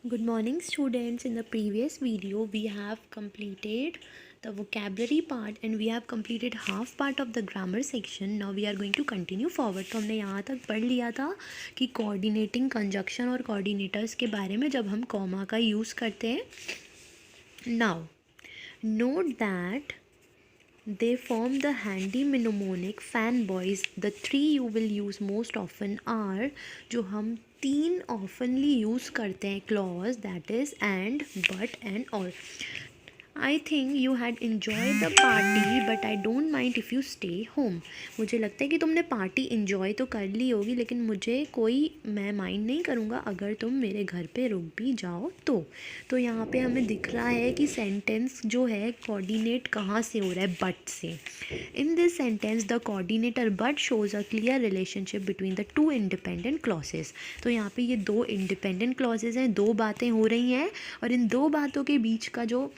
Good morning, students. In the previous video, we have completed the vocabulary part and we have completed half part of the grammar section. Now we are going to continue forward. तो हमने यहाँ तक पढ़ लिया था कि coordinating conjunction और coordinators के बारे में जब हम comma का use करते हैं. Now, note that they form the handy mnemonic fanboys. The three you will use most often are जो हम तीन oftenly use करते हैं clause, that is and, but and all. I think you had enjoyed the party but I don't mind if you stay home. मुझे लगता है कि तुमने पार्टी इन्जॉय तो कर ली होगी लेकिन मैं माइंड नहीं करूँगा अगर तुम मेरे घर पे रुक भी जाओ तो यहाँ पे हमें दिख रहा है कि सेंटेंस जो है कोऑर्डिनेट कहाँ से हो रहा है, बट से. In this sentence the coordinator but shows a clear relationship between the two independent clauses. तो यहाँ पे ये दो इंडिपेंडेंट क्लॉसेस हैं, दो बातें हो रही हैं और इन दो बातों के बीच का जो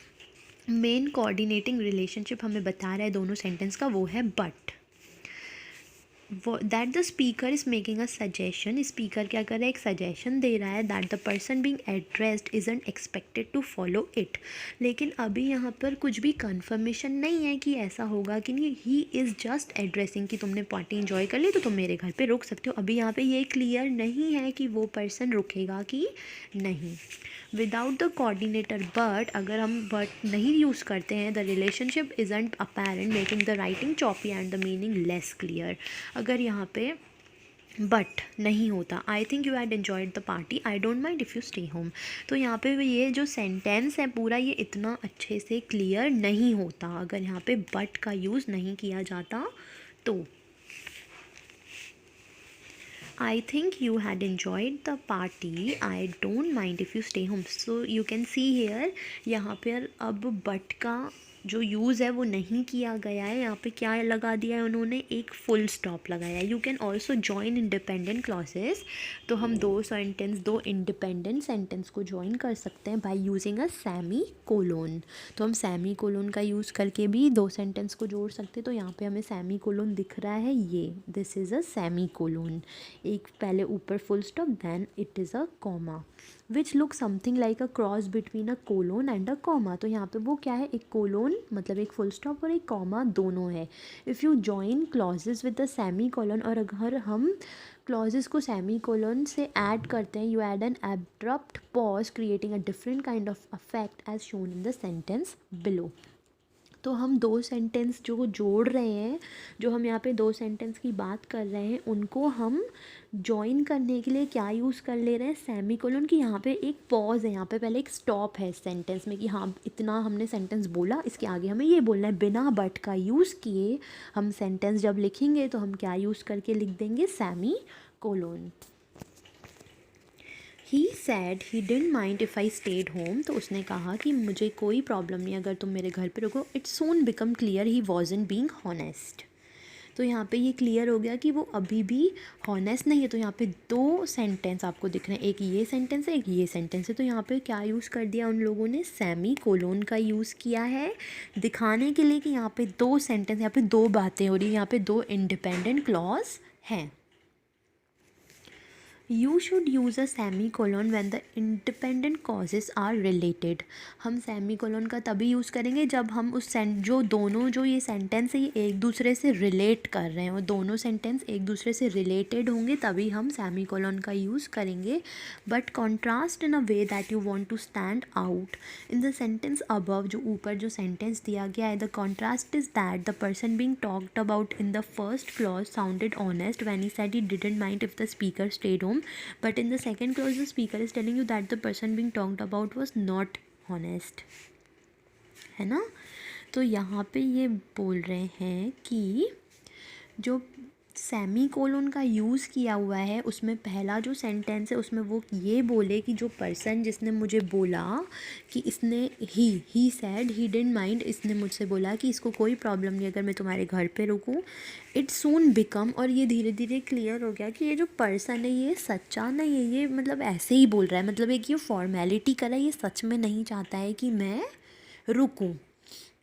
मेन कोऑर्डिनेटिंग रिलेशनशिप हमें बता रहा है दोनों सेंटेंस का वो है but. That the speaker is making a suggestion. Speaker क्या कर रहा है, एक सजेशन दे रहा है that the person being addressed isn't expected to follow it. लेकिन अभी यहाँ पर कुछ भी कंफर्मेशन नहीं है कि ऐसा होगा कि नहीं. ही इज़ जस्ट एड्रेसिंग कि तुमने पार्टी इन्जॉय कर ली तो तुम मेरे घर पे रुक सकते हो. अभी यहाँ पे ये क्लियर नहीं है कि वो पर्सन रुकेगा कि नहीं. विदाउट द कोऑर्डिनेटर बट, अगर हम बट नहीं यूज़ करते हैं, the relationship isn't apparent making the writing choppy and the meaning less clear. अगर यहाँ पे बट नहीं होता, I think you had enjoyed the party, I don't mind if you stay home, तो यहाँ पे ये जो सेंटेंस है पूरा ये इतना अच्छे से क्लियर नहीं होता अगर यहाँ पे बट का यूज़ नहीं किया जाता तो. I think you had enjoyed the party. I don't mind if you stay home. So you can see here यहाँ पर अब but का जो यूज़ है वो नहीं किया गया है. यहाँ पे क्या लगा दिया है उन्होंने, एक फुल स्टॉप लगाया है. You can also join independent clauses. तो हम दो इंडिपेंडेंट सेंटेंस को जॉइन कर सकते हैं by using a semi colon. तो हम सेमी कोलोन का यूज़ करके भी दो सेंटेंस को जोड़ सकते हैं. तो यहाँ पे हमें सेमी कोलोन दिख रहा है, ये this is a semi colon. एक पहले ऊपर full stop then it is a comma which look something like a cross between a colon and a comma. तो यहाँ पे वो क्या है, एक कोलोन मतलब एक फुल स्टॉप और एक कॉमा दोनों है. If you join clauses with the semi colon, और अगर हम क्लॉजेस को सेमी कोलन से ऐड करते हैं, you add an abrupt pause creating a different kind of effect as shown in the sentence below. तो हम दो सेंटेंस जो जोड़ रहे हैं, जो हम यहाँ पे दो सेंटेंस की बात कर रहे हैं, उनको हम जॉइन करने के लिए क्या यूज़ कर ले रहे हैं, सेमी कोलन. की यहाँ पे एक पॉज है, यहाँ पे पहले एक स्टॉप है सेंटेंस में कि हाँ इतना हमने सेंटेंस बोला, इसके आगे हमें ये बोलना है. बिना बट का यूज़ किए हम सेंटेंस जब लिखेंगे तो हम क्या यूज़ करके लिख देंगे, semi colon. He said he didn't mind if I stayed home. तो उसने कहा कि मुझे कोई प्रॉब्लम नहीं अगर तुम मेरे घर पे रुको. It soon become clear he wasn't being honest. तो यहाँ पे ये क्लियर हो गया कि वो अभी भी हॉनेस्ट नहीं है. तो यहाँ पे दो सेंटेंस आपको दिख रहे हैं, एक ये सेंटेंस है एक ये सेंटेंस है. तो यहाँ पे क्या यूज़ कर दिया उन लोगों ने, सेमी कोलोन का यूज़ किया है दिखाने के लिए कि यहाँ पे दो सेंटेंस, यहाँ पे दो बातें हो रही है, यहाँ पे दो इंडिपेंडेंट क्लॉज हैं. You should use a semicolon when the independent causes are related. हम semicolon का तभी यूज़ करेंगे जब हम उस जो ये सेंटेंस है ये एक दूसरे से रिलेट कर रहे हैं, और दोनों सेंटेंस एक दूसरे से रिलेटेड होंगे तभी हम semicolon का यूज़ करेंगे. But contrast in a way that you want to stand out. In the sentence above, जो ऊपर जो सेंटेंस दिया गया है, the contrast is that the person being talked about in the first clause sounded honest when he said he didn't mind if the speaker stayed home. But in the second clause, the speaker is telling you that the person being talked about was not honest. है ना. तो यहाँ पे ये बोल रहे हैं कि जो सेमी कोलोन का यूज़ किया हुआ है उसमें पहला जो सेंटेंस है उसमें वो ये बोले कि जो पर्सन जिसने मुझे बोला कि इसने ही सैड ही डिडंट माइंड, इसने मुझसे बोला कि इसको कोई प्रॉब्लम नहीं अगर मैं तुम्हारे घर पे रुकूं. इट सून बिकम, और ये धीरे धीरे क्लियर हो गया कि ये जो पर्सन है ये सच्चा नहीं है, ये मतलब ऐसे ही बोल रहा है, मतलब एक ये फॉर्मेलिटी कर रहा है, ये सच में नहीं चाहता है कि मैं रुकूं.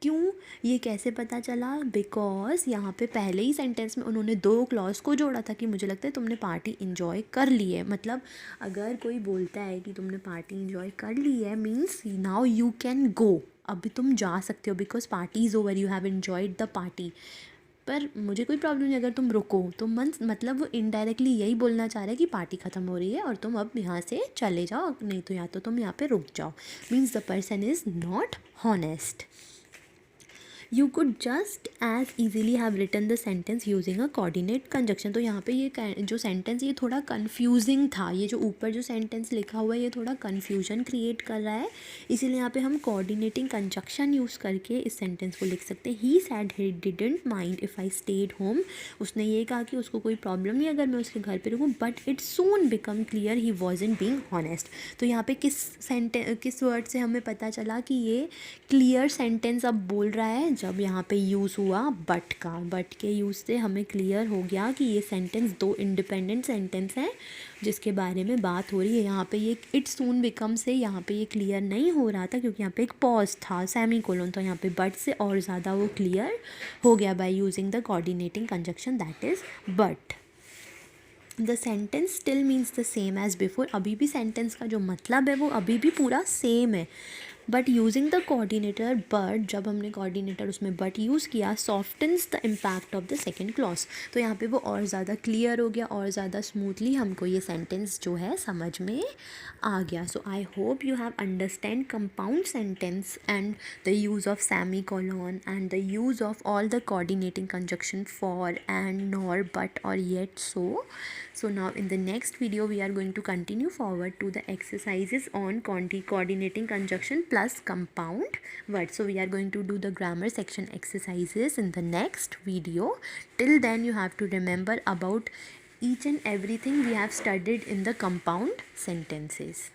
क्यों, ये कैसे पता चला? बिकॉज यहाँ पे पहले ही सेंटेंस में उन्होंने 2 क्लॉज को जोड़ा था कि मुझे लगता है तुमने पार्टी इन्जॉय कर ली है। मतलब अगर कोई बोलता है कि तुमने पार्टी इन्जॉय कर ली है, means now you can go, अभी तुम जा सकते हो, because party is over, you have enjoyed the party. पर मुझे कोई प्रॉब्लम नहीं अगर तुम रुको, तो मतलब वो इनडायरेक्टली यही बोलना चाह रहा है कि पार्टी ख़त्म हो रही है और तुम अब यहाँ से चले जाओ, नहीं तो या तो तुम यहाँ पे रुक जाओ। Means the person is not honest. You could just as easily have written the sentence using a coordinate conjunction। तो यहाँ पे ये जो सेंटेंस ये थोड़ा कन्फ्यूजिंग था, ये जो ऊपर जो सेंटेंस लिखा हुआ है ये थोड़ा कन्फ्यूजन क्रिएट कर रहा है, इसीलिए यहाँ पे हम कोऑर्डिनेटिंग कंजक्शन यूज़ करके इस सेंटेंस को लिख सकते हैं। He said he didn't mind if I stayed home, उसने ये कहा कि उसको कोई प्रॉब्लम नहीं अगर मैं उसके घर पे रुकूँ, but it soon become clear he wasn't being honest. तो यहाँ पे किस वर्ड से हमें पता चला कि ये क्लियर सेंटेंस अब बोल रहा है? जब यहाँ पे यूज़ हुआ बट का, बट के यूज़ से हमें क्लियर हो गया कि ये सेंटेंस 2 इंडिपेंडेंट सेंटेंस हैं जिसके बारे में बात हो रही है। यहाँ पे ये इट सून बिकम से यहाँ पे ये क्लियर नहीं हो रहा था क्योंकि यहाँ पे एक पॉज था, सेमीकोलन, तो यहाँ पे बट से और ज़्यादा वो क्लियर हो गया by using the coordinating conjunction that is but. The sentence still means the same as before, अभी भी सेंटेंस का जो मतलब है वो अभी भी पूरा सेम है, but using the coordinator but, जब हमने कोऑर्डिनेटर उसमें बट यूज़ किया, softens the impact of the second clause, तो यहाँ पे वो और ज़्यादा क्लियर हो गया, और ज़्यादा स्मूथली हमको ये सेंटेंस जो है समझ में आ गया। So I hope you have understand compound sentence and the use of semicolon and the use of all the coordinating conjunction for and nor but or yet so. So now in the next video we are going to continue forward to the exercises on coordinating conjunction plus compound words. So we are going to do the grammar section exercises in the next video. Till then you have to remember about each and everything we have studied in the compound sentences.